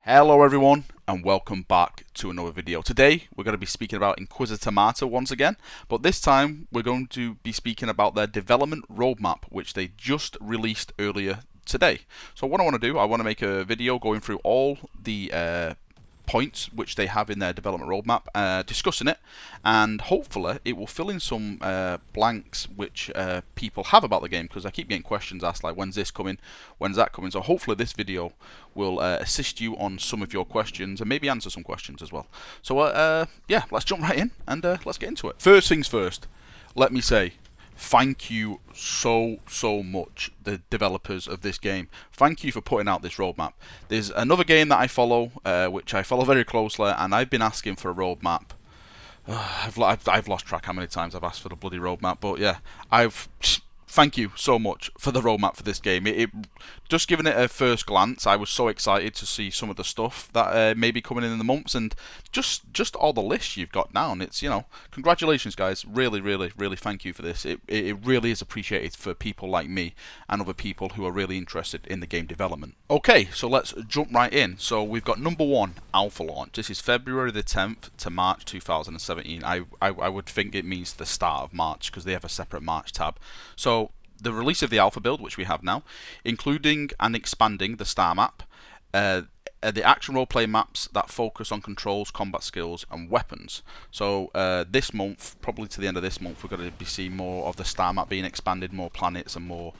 Hello everyone and welcome back to another video. Today we're going to be speaking about Inquisitor Martyr once again, but this time we're going to be speaking about their development roadmap, which they just released earlier today. So what I want to do, I want to make a video going through all the points which they have in their development roadmap, discussing it, and hopefully it will fill in some blanks which people have about the game, because I keep getting questions asked like, when's this coming, when's that coming. So hopefully this video will assist you on some of your questions and maybe answer some questions as well. So yeah, let's jump right in and let's get into it. First things first, let me say thank you so much, the developers of this game. Thank you for putting out this roadmap. There's another game that I follow, which I follow very closely, and I've been asking for a roadmap. I've lost track how many times I've asked for the bloody roadmap, but yeah, thank you so much for the roadmap for this game. Just giving it a first glance, I was so excited to see some of the stuff that may be coming in the months, and just all the lists you've got down. It's, you know, congratulations guys, really thank you for this. It really is appreciated for people like me and other people who are really interested in the game development. Okay, so let's jump right in. So we've got number 1, alpha launch. This is February the 10th to March 2017. I would think it means the start of March, because they have a separate March tab. So the release of the alpha build, which we have now, including and expanding the star map, the action roleplay maps that focus on controls, combat skills and weapons. So this month, probably to the end of this month, we're going to be seeing more of the star map being expanded, more planets and more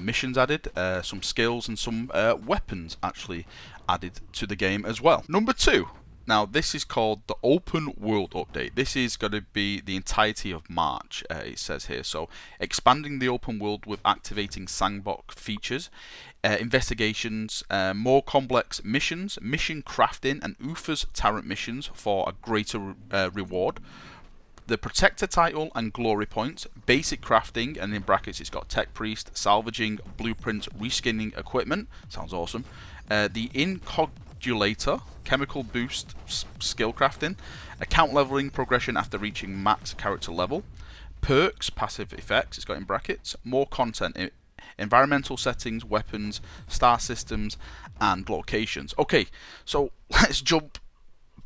missions added, some skills and some weapons actually added to the game as well. Number 2. Now this is called the Open World Update. This is going to be the entirety of March, it says here. So expanding the open world with activating sandbox features, investigations, more complex missions, mission crafting and UFA's Tyrant missions for a greater reward. The Protector title and glory points, basic crafting, and in brackets it's got Tech Priest, salvaging, blueprints, reskinning equipment. Sounds awesome. The Inquisitor, chemical boost, skill crafting, account leveling progression after reaching max character level, perks, passive effects, it's got in brackets, more content, environmental settings, weapons, star systems, and locations. Okay, so let's jump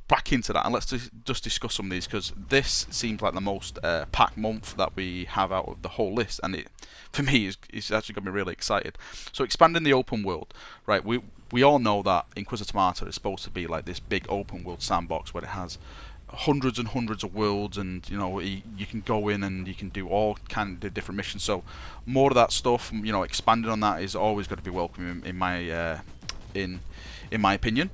back into that and let's just discuss some of these, because this seems like the most packed month that we have out of the whole list, and it, for me, is actually got me really excited. So expanding the open world, right? We all know that Inquisitor Martyr is supposed to be like this big open world sandbox where it has hundreds and hundreds of worlds, and you know, you can go in and you can do all kind of different missions. So more of that stuff, you know, expanding on that is always going to be welcome in my opinion.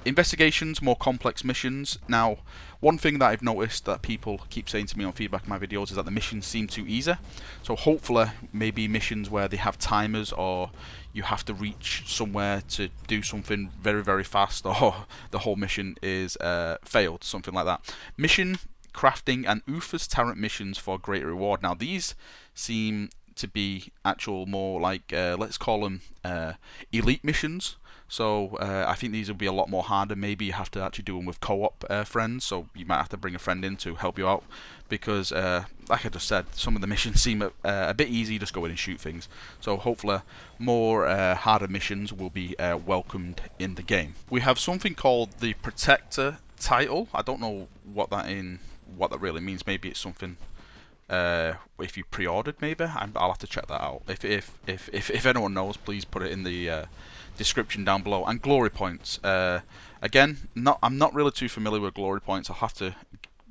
Investigations, more complex missions. Now, one thing that I've noticed that people keep saying to me on feedback in my videos is that the missions seem too easy. So hopefully, maybe missions where they have timers, or you have to reach somewhere to do something very fast, or the whole mission is failed, something like that. Mission crafting and UFA's Tyrant missions for a greater reward. Now, these seem to be actual more like, let's call them elite missions. So I think these will be a lot more harder. Maybe you have to actually do them with co-op friends, so you might have to bring a friend in to help you out, because like I just said, some of the missions seem a bit easy, just go in and shoot things. So hopefully more harder missions will be welcomed in the game. We have something called the Protector title. I don't know what that really means. Maybe it's something if you pre-ordered, maybe. I'll have to check that out. If anyone knows, please put it in the description down below. And glory points, again, I'm not really too familiar with glory points. I'll have to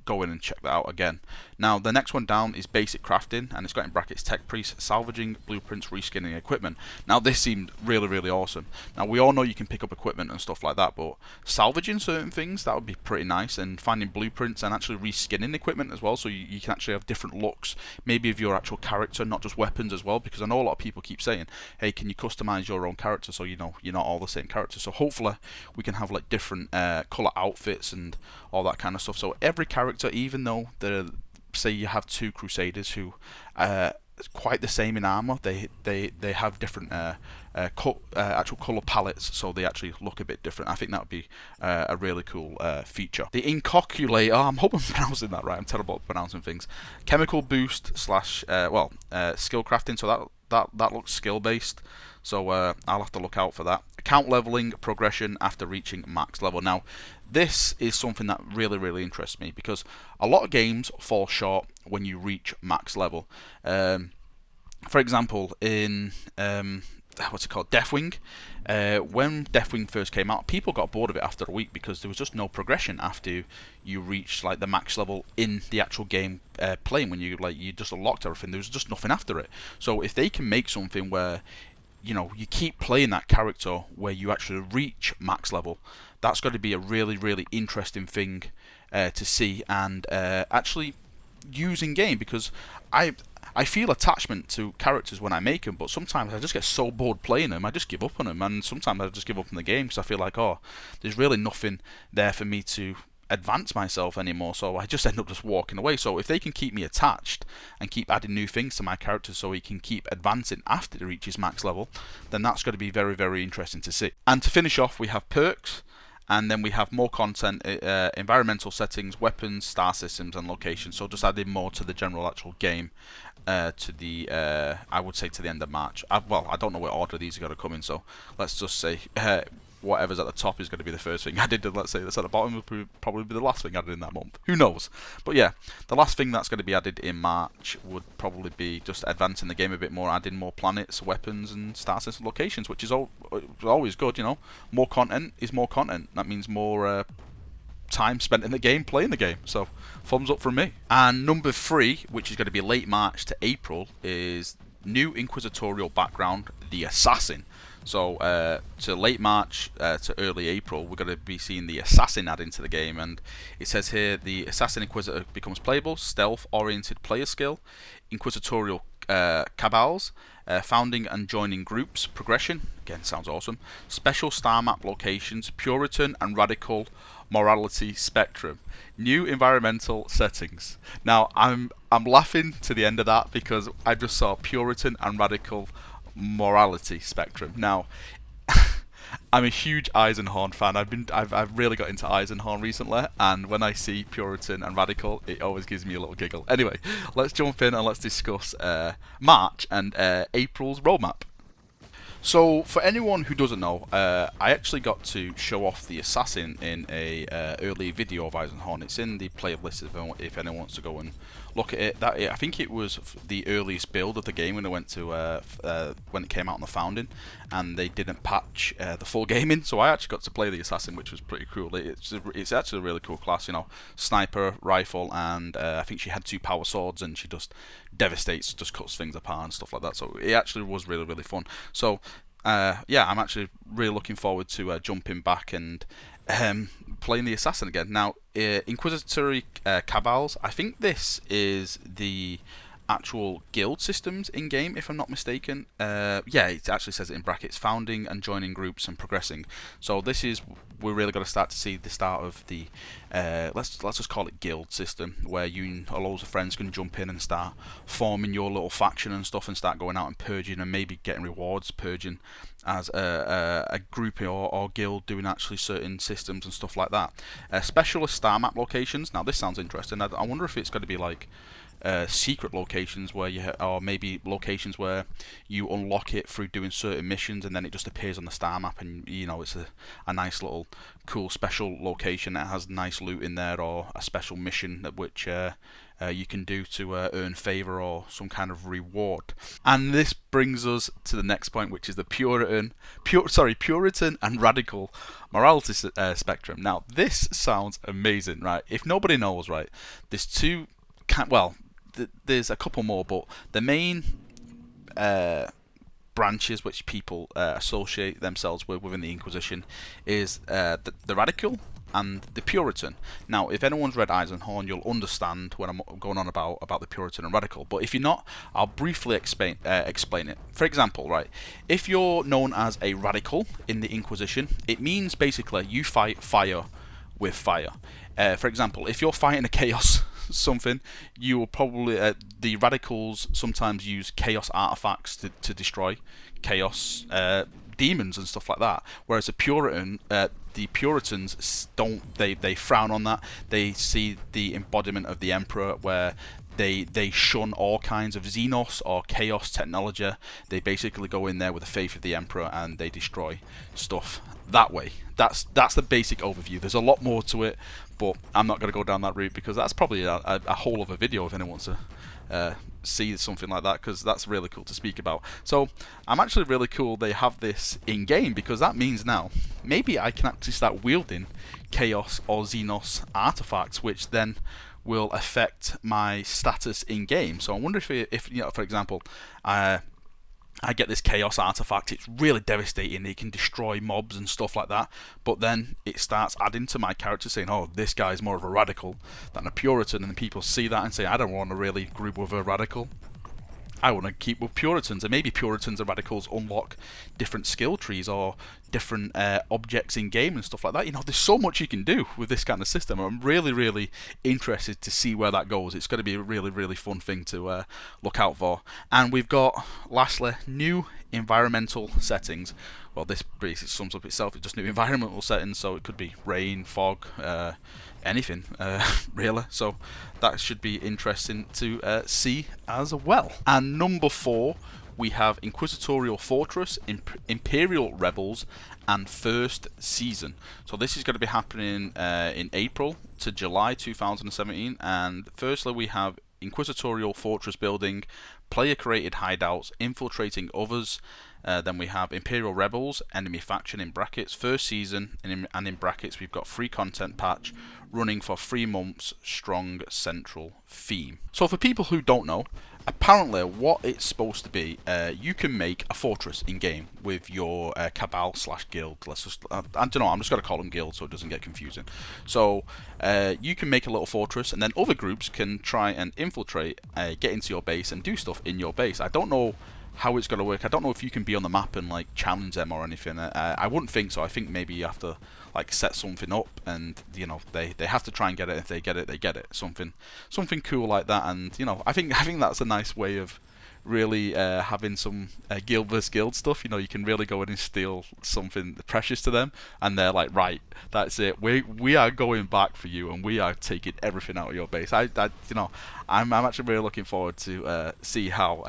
go in and check that out again. Now the next one down is basic crafting, and it's got in brackets Tech Priest, salvaging, blueprints, reskinning equipment. Now this seemed really awesome. Now we all know you can pick up equipment and stuff like that, but salvaging certain things, that would be pretty nice, and finding blueprints and actually reskinning equipment as well, so you can actually have different looks, maybe of your actual character, not just weapons as well, because I know a lot of people keep saying, hey, can you customize your own character, so you know you're not all the same character. So hopefully we can have like different color outfits and all that kind of stuff. So every character, even though they're, say you have 2 Crusaders who quite the same in armor, they have different actual color palettes, so they actually look a bit different. I think that would be a really cool feature. The Inquisitor, I'm hoping I'm pronouncing that right. I'm terrible at pronouncing things. Chemical boost slash skill crafting. So that looks skill based. So I'll have to look out for that. account leveling progression after reaching max level. Now, this is something that really interests me, because a lot of games fall short when you reach max level. For example, in what's it called, Deathwing. When Deathwing first came out, people got bored of it after a week because there was just no progression after you reached like the max level in the actual game playing. When you just unlocked everything, there was just nothing after it. So if they can make something where you keep playing that character where you actually reach max level, that's got to be a really interesting thing to see and actually use in game, because I feel attachment to characters when I make them, but sometimes I just get so bored playing them, I just give up on them, and sometimes I just give up on the game because I feel like, oh, there's really nothing there for me to advance myself anymore, so I just end up just walking away. So if they can keep me attached and keep adding new things to my character so he can keep advancing after he reaches max level, then that's going to be very interesting to see. And to finish off, we have perks. And then we have more content, environmental settings, weapons, star systems, and locations. So just adding more to the general actual game, to the I would say to the end of March. Well, I don't know what order these are going to come in, so let's just say whatever's at the top is going to be the first thing added, and let's say that's at the bottom will probably be the last thing added in that month. Who knows? But yeah, the last thing that's going to be added in March would probably be just advancing the game a bit more, adding more planets, weapons, and star system locations, which is always good. More content is more content. That means more time spent in the game playing the game. So thumbs up from me. And number 3, which is going to be late March to April, is new inquisitorial background, the Assassin. So to late March to early April, we're going to be seeing the Assassin add into the game, and it says here the Assassin Inquisitor becomes playable, stealth-oriented player skill, inquisitorial cabals, founding and joining groups, progression, again sounds awesome, special star map locations, Puritan and radical morality spectrum, new environmental settings. Now I'm laughing to the end of that because I just saw Puritan and radical morality spectrum. Now I'm a huge Eisenhorn fan. I've really got into Eisenhorn recently, and when I see Puritan and Radical, it always gives me a little giggle. Anyway, let's jump in and let's discuss March and April's roadmap. So, for anyone who doesn't know, I actually got to show off the Assassin in a early video of Eisenhorn. It's in the playlist if anyone wants to go and look at it. I think it was the earliest build of the game when it went to when it came out on the founding, and they didn't patch the full game in. So I actually got to play the Assassin, which was pretty cool. It's actually a really cool class, sniper, rifle, and I think she had 2 power swords, and she just devastates, just cuts things apart and stuff like that. So it actually was really fun. So yeah, I'm actually really looking forward to jumping back and playing the Assassin again. Now, Inquisitory Cabals, I think this is the actual guild systems in game, if I'm not mistaken. Yeah, it actually says it in brackets: founding and joining groups and progressing. So this is, we're really going to start to see the start of the let's just call it guild system, where you and loads of friends can jump in and start forming your little faction and stuff, and start going out and purging and maybe getting rewards purging as a group or guild, doing actually certain systems and stuff like that. Specialist star map locations. Now this sounds interesting. I wonder if it's going to be like secret locations where or maybe locations where you unlock it through doing certain missions, and then it just appears on the star map, and it's a nice little cool special location that has nice loot in there, or a special mission which you can do to earn favor or some kind of reward. And this brings us to the next point, which is the Puritan and radical morality spectrum. Now this sounds amazing, right? If nobody knows, right, there's two there's a couple more, but the main branches which people associate themselves with within the Inquisition is the Radical and the Puritan. Now, if anyone's read Eisenhorn, you'll understand when I'm going on about the Puritan and Radical. But if you're not, I'll briefly explain it. For example, right, if you're known as a Radical in the Inquisition, it means basically you fight fire with fire. For example, if you're fighting a chaos something, you will probably the Radicals sometimes use chaos artifacts to destroy chaos demons and stuff like that, whereas the Puritans don't, they frown on that. They see the embodiment of the Emperor, where they shun all kinds of Xenos or Chaos technology. They basically go in there with the faith of the Emperor and they destroy stuff that way. That's the basic overview. There's a lot more to it, but I'm not going to go down that route because that's probably a whole other video if anyone wants to see something like that, because that's really cool to speak about. So I'm actually really cool they have this in game, because that means now maybe I can actually start wielding Chaos or Xenos artifacts, which then will affect my status in game. So I wonder if you know, for example, I get this Chaos artifact, it's really devastating, it can destroy mobs and stuff like that, but then it starts adding to my character saying, oh, this guy's more of a radical than a Puritan, and people see that and say, I don't want to really group with a radical, I want to keep with Puritans. And maybe Puritans and radicals unlock different skill trees or different objects in game and stuff like that. You know, there's so much you can do with this kind of system. I'm really, really interested to see where that goes. It's going to be a really, really fun thing to look out for. And we've got, lastly, new environmental settings. Well, this basically sums up itself. It's just new environmental settings, so it could be rain, fog, anything, really. So that should be interesting to see as well. And number 4, we have Inquisitorial Fortress, Imperial Rebels, and First Season. So this is going to be happening in April to July 2017. And firstly, we have Inquisitorial Fortress building, player-created hideouts, infiltrating others. Then we have Imperial Rebels, enemy faction in brackets, first season, and in brackets we've got free content patch running for 3 months, strong central theme. So for people who don't know, apparently what it's supposed to be, you can make a fortress in game with your cabal / guild. Let's just, I don't know, I'm just going to call them guild so it doesn't get confusing. So you can make a little fortress, and then other groups can try and infiltrate, get into your base and do stuff in your base. I don't know how it's going to work. I don't know if you can be on the map and like challenge them or anything. I wouldn't think so. I think maybe you have to like set something up, and you know they have to try and get it. If they get it, they get it. Something cool like that. And you know, I think that's a nice way of really having some guild versus guild stuff. You know, you can really go in and steal something precious to them, and they're like, right, that's it. We are going back for you, and we are taking everything out of your base. I'm actually really looking forward to see how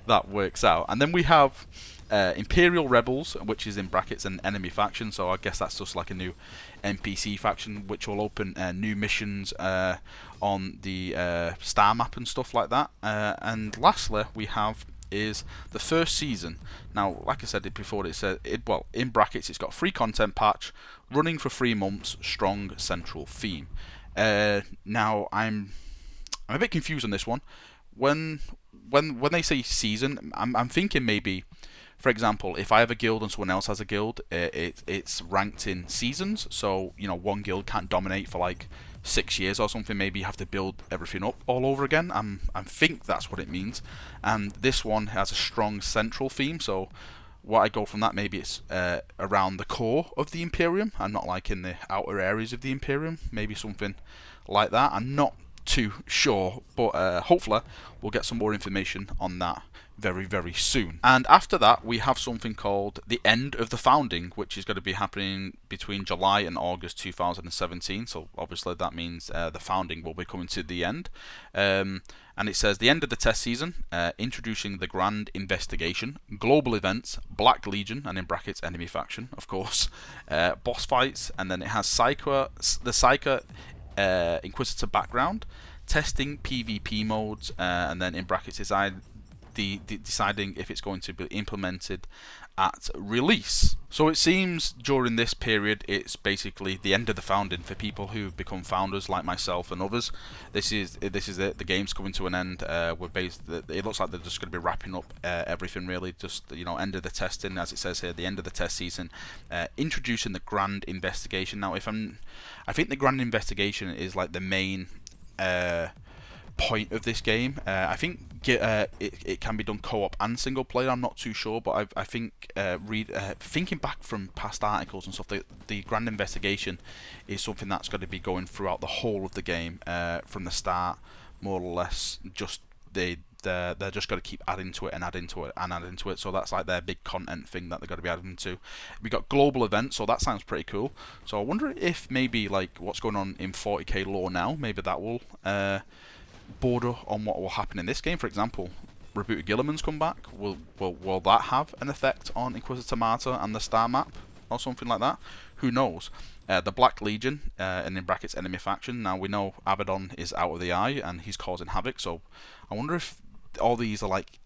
that works out. And then we have Imperial Rebels, which is in brackets an enemy faction, so I guess that's just like a new NPC faction which will open new missions on the star map and stuff like that. And lastly we have is the first season. Now, like I said it before, it said well, in brackets it's got free content patch running for 3 months, strong central theme. Now I'm a bit confused on this one. When they say season, I'm thinking maybe, for example, if I have a guild and someone else has a guild, it's ranked in seasons. So, you know, one guild can't dominate for like 6 years or something. Maybe you have to build everything up all over again. I think that's what it means. And this one has a strong central theme. So what I go from that, maybe it's around the core of the Imperium and not like in the outer areas of the Imperium. Maybe something like that. I'm not too sure, but hopefully we'll get some more information on that very, very soon. And after that we have something called the End of the Founding, which is going to be happening between July and August 2017. So obviously that means the founding will be coming to the end. And it says the end of the test season, introducing the Grand Investigation, global events, Black Legion, and in brackets enemy faction, of course, boss fights, and then it has the Psyker Inquisitor background, testing PvP modes, and then in brackets deciding if it's going to be implemented at release. So it seems during this period it's basically the end of the founding for people who become founders like myself and others. This is it. The game's coming to an end. It looks like they're just going to be wrapping up everything really. Just, you know, end of the testing, as it says here, the end of the test season, introducing the Grand Investigation. Now, I think the Grand Investigation is like the main point of this game. I think it can be done co-op and single player. I'm not too sure, but I think thinking back from past articles and stuff, the Grand Investigation is something that's going to be going throughout the whole of the game from the start, more or less. Just they're just going to keep adding to it and adding to it and adding to it. So that's like their big content thing that they're going to be adding to. We got global events, so that sounds pretty cool. So I wonder if maybe like what's going on in 40k lore now, maybe that will border on what will happen in this game. For example, Rebooted Gilliman's come back. Will that have an effect on Inquisitor Martyr and the star map or something like that? Who knows? The Black Legion, and in brackets enemy faction. Now we know Abaddon is out of the eye and he's causing havoc. So I wonder if all these are like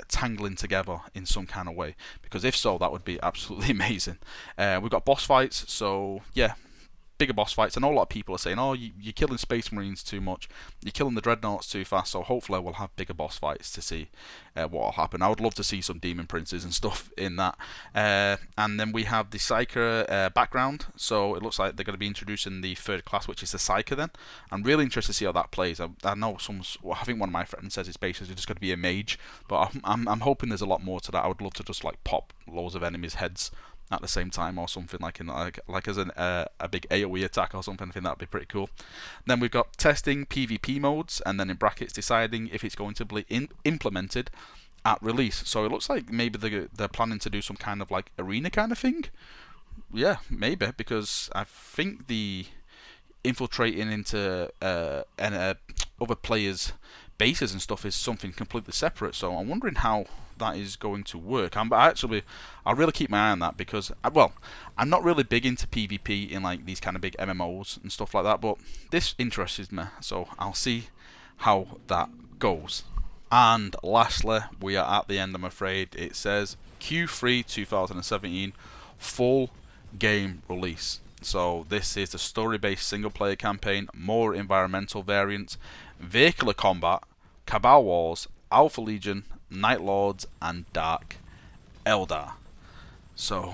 tangling together in some kind of way. Because if so, that would be absolutely amazing. We've got boss fights. So yeah. Bigger boss fights. I know a lot of people are saying, oh, you're killing Space Marines too much, you're killing the Dreadnoughts too fast, so hopefully we'll have bigger boss fights to see what will happen. I would love to see some Demon Princes and stuff in that. And then we have the Psyker background, so it looks like they're going to be introducing the third class, which is the Psyker then. I'm really interested to see how that plays. I know I think one of my friends says it's basically just going to be a mage, but I'm hoping there's a lot more to that. I would love to just like pop loads of enemies' heads at the same time or something, like in like as a big AoE attack or something. I think that'd be pretty cool. Then we've got testing PvP modes, and then in brackets deciding if it's going to be implemented at release. So it looks like maybe they're planning to do some kind of like arena kind of thing. Yeah, maybe, because I think the infiltrating into other players' bases and stuff is something completely separate. So I'm wondering how that is going to work. I'll really keep my eye on that, because I'm not really big into PvP in like these kind of big MMOs and stuff like that, but this interests me, so I'll see how that goes. And lastly, we are at the end, I'm afraid. It says Q3 2017 full game release. So this is the story-based single-player campaign, more environmental variants, vehicular combat, Cabal Wars, Alpha Legion, Night Lords, and Dark Eldar. So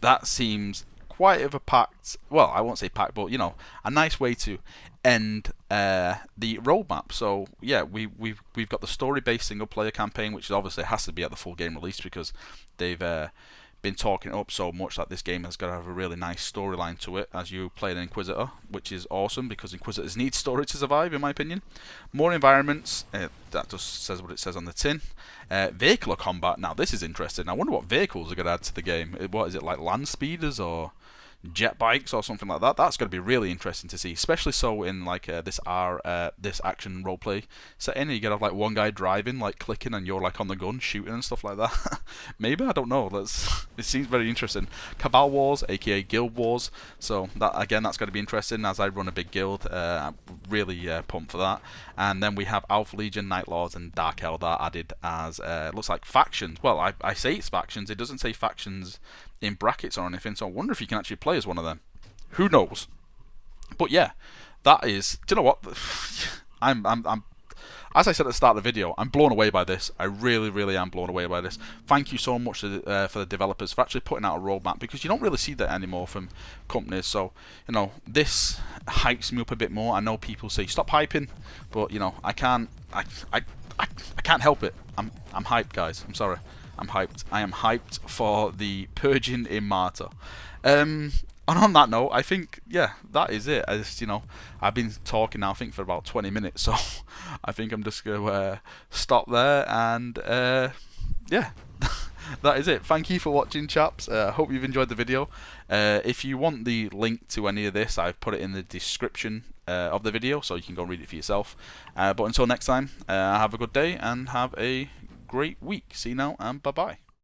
that seems quite of a packed, well, I won't say packed, but you know, a nice way to end the roadmap. So yeah, we've got the story-based single-player campaign, which obviously has to be at the full game release, because they've been talking it up so much that this game has got to have a really nice storyline to it as you play an Inquisitor, which is awesome, because Inquisitors need story to survive, in my opinion. More environments, that just says what it says on the tin. Vehicular combat, now this is interesting. I wonder what vehicles are going to add to the game. What is it, like land speeders or jet bikes or something like that? That's going to be really interesting to see, especially so in like this action roleplay setting. You get have like one guy driving, like clicking, and you're like on the gun shooting and stuff like that. Maybe, I don't know. It seems very interesting. Cabal Wars, aka Guild Wars. So that again, that's going to be interesting as I run a big guild. I'm really pumped for that. And then we have Alpha Legion, Night Lords, and Dark Eldar added as looks like factions. Well, I say it's factions. It doesn't say factions in brackets or anything, so I wonder if you can actually play as one of them. Who knows? But yeah, that is. Do you know what? I'm as I said at the start of the video, I'm blown away by this. I really am blown away by this. Thank you so much to for the developers for actually putting out a roadmap, because you don't really see that anymore from companies. So you know, this hypes me up a bit more. I know people say stop hyping, but you know, I can't help it. I'm hyped, guys. I'm sorry. I'm hyped. I am hyped for the purging in Martyr. And on that note, I think, yeah, that is it. I've been talking now, I think, for about 20 minutes, so I think I'm just going to stop there, and yeah, that is it. Thank you for watching, chaps. I hope you've enjoyed the video. If you want the link to any of this, I've put it in the description of the video, so you can go read it for yourself. But until next time, have a good day, and have a great week. See you now, and bye-bye.